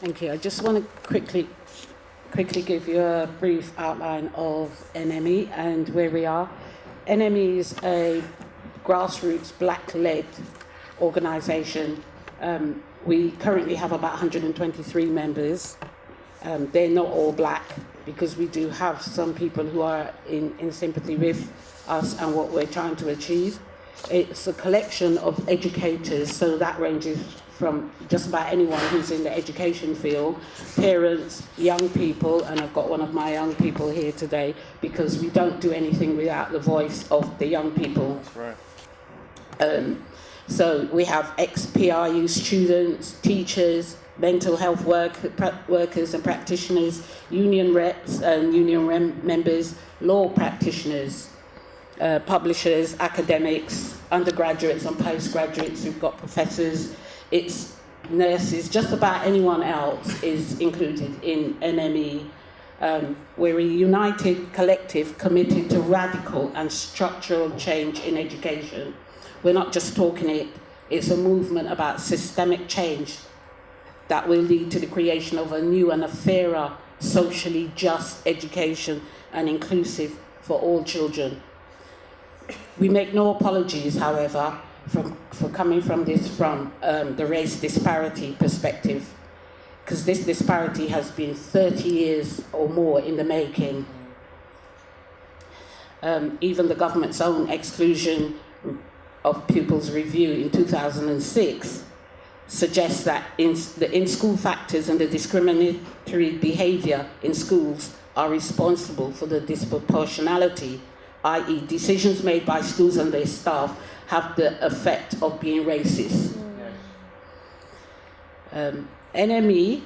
Thank you. I just want to quickly give you a brief outline of NME and where we are. NME is a grassroots black-led organisation. We currently have about 123 members. They're not all black, because we do have some people who are in sympathy with us and what we're trying to achieve. It's a collection of educators, so that ranges from just about anyone who's in the education field, parents, young people, and I've got one of my young people here today, because we don't do anything without the voice of the young people. That's right. So we have ex-PRU students, teachers, mental health workers and practitioners, union reps and union members, law practitioners, publishers, academics, undergraduates and postgraduates. We've got professors, it's nurses, just about anyone else is included in NME. We're a united collective committed to radical and structural change in education. We're not just talking it, it's a movement about systemic change that will lead to the creation of a new and a fairer, socially just education and inclusive for all children. We make no apologies, however, for coming from the race disparity perspective, because this disparity has been 30 years or more in the making. Even the government's own exclusion of pupils review in 2006 suggests that the in-school factors and the discriminatory behaviour in schools are responsible for the disproportionality, i.e. decisions made by schools and their staff have the effect of being racist. NME,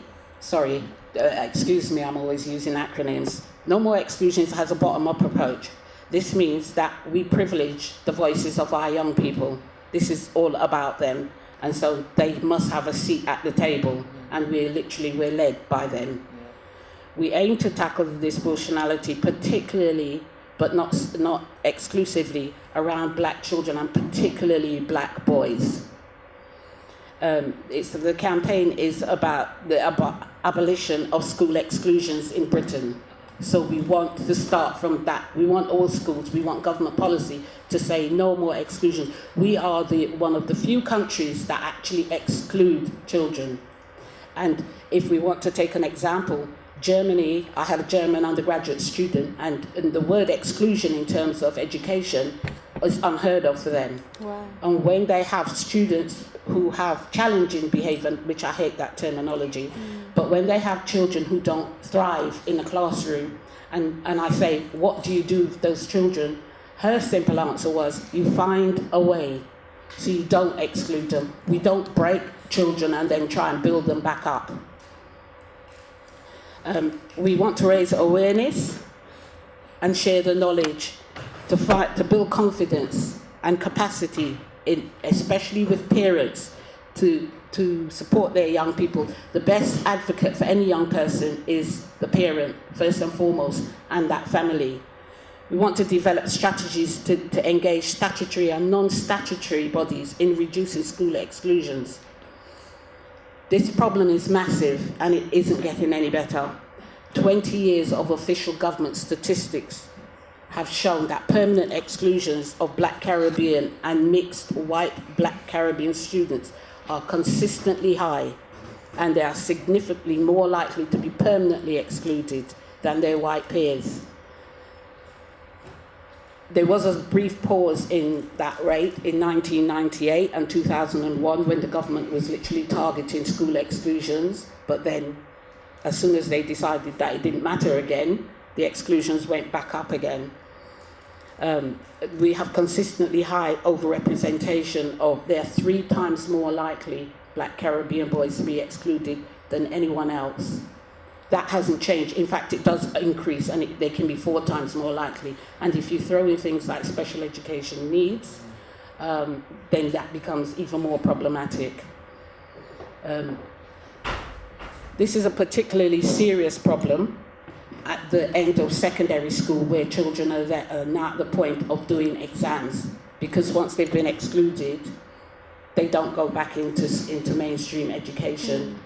excuse me, I'm always using acronyms. No More Exclusions has a bottom-up approach. This means that we privilege the voices of our young people. This is all about them. And so they must have a seat at the table, and we're led by them. We aim to tackle the disproportionality, particularly, but not exclusively, around black children and particularly black boys. The campaign is about the abolition of school exclusions in Britain. So we want to start from that. We want all schools, we want government policy to say no more exclusion. We are one of the few countries that actually exclude children. And if we want to take an example, Germany, I had a German undergraduate student, and the word exclusion in terms of education is unheard of for them. Wow. And when they have students who have challenging behaviour, which I hate that terminology, but when they have children who don't thrive in the classroom, and I say, what do you do with those children? Her simple answer was, you find a way, so you don't exclude them. We don't break children and then try and build them back up. We want to raise awareness and share the knowledge to build confidence and capacity, especially with parents, to support their young people. The best advocate for any young person is the parent, first and foremost, and that family. We want to develop strategies to engage statutory and non-statutory bodies in reducing school exclusions. This problem is massive, and it isn't getting any better. 20 years of official government statistics have shown that permanent exclusions of Black Caribbean and mixed white Black Caribbean students are consistently high, and they are significantly more likely to be permanently excluded than their white peers. There was a brief pause in that rate in 1998 and 2001 when the government was literally targeting school exclusions, but then as soon as they decided that it didn't matter again, the exclusions went back up again. We have consistently high overrepresentation of, they're 3 times more likely Black Caribbean boys to be excluded than anyone else. That hasn't changed. In fact, it does increase, and they can be 4 times more likely. And if you throw in things like special education needs, then that becomes even more problematic. This is a particularly serious problem at the end of secondary school, where children are now at the point of doing exams, because once they've been excluded, they don't go back into mainstream education.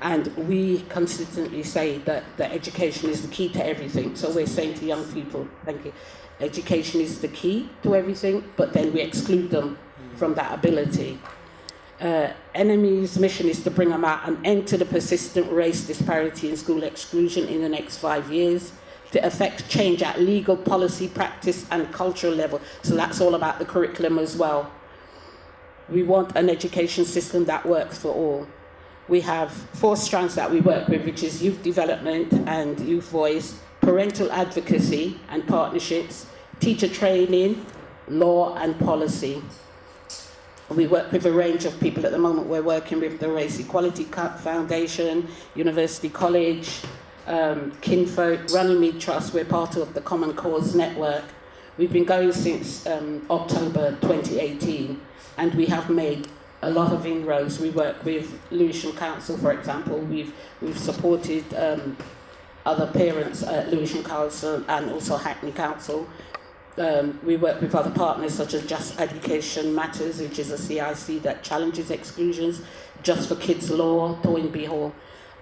And we consistently say that education is the key to everything. So we're saying to young people, thank you, education is the key to everything, but then we exclude them from that ability. NME's mission is to bring about an end to the persistent race disparity and school exclusion in the next 5 years, to effect change at legal, policy, practice and cultural level. So that's all about the curriculum as well. We want an education system that works for all. We have 4 strands that we work with, which is youth development and youth voice, parental advocacy and partnerships, teacher training, law and policy. We work with a range of people. At the moment we're working with the Race Equality Foundation, University College, Kinfolk, Runnymede Trust. We're part of the Common Cause Network. We've been going since October 2018, and we have made a lot of inroads. We work with Lewisham Council, for example. We've supported other parents at Lewisham Council and also Hackney Council. We work with other partners such as Just Education Matters, which is a CIC that challenges exclusions, Just for Kids Law, Toynbee Hall,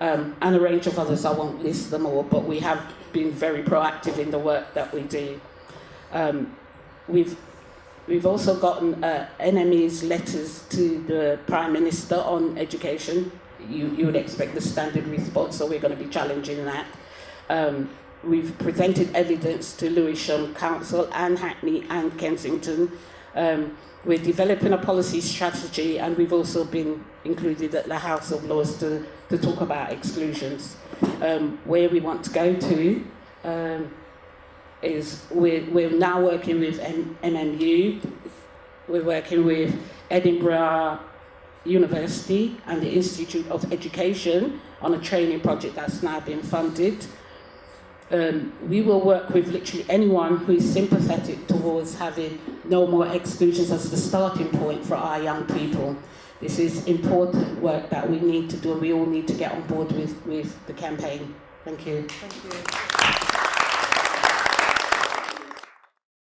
and a range of others. I won't list them all, but we have been very proactive in the work that we do. We've also gotten NME's letters to the Prime Minister on education. You would expect the standard response, so we're going to be challenging that. We've presented evidence to Lewisham Council and Hackney and Kensington. We're developing a policy strategy, and we've also been included at the House of Lords to talk about exclusions. Where we want to go to is we're now working with MMU, we're working with Edinburgh University and the Institute of Education on a training project that's now been funded. We will work with literally anyone who is sympathetic towards having no more exclusions as the starting point for our young people. This is important work that we need to do. We all need to get on board with the campaign. Thank you. Thank you.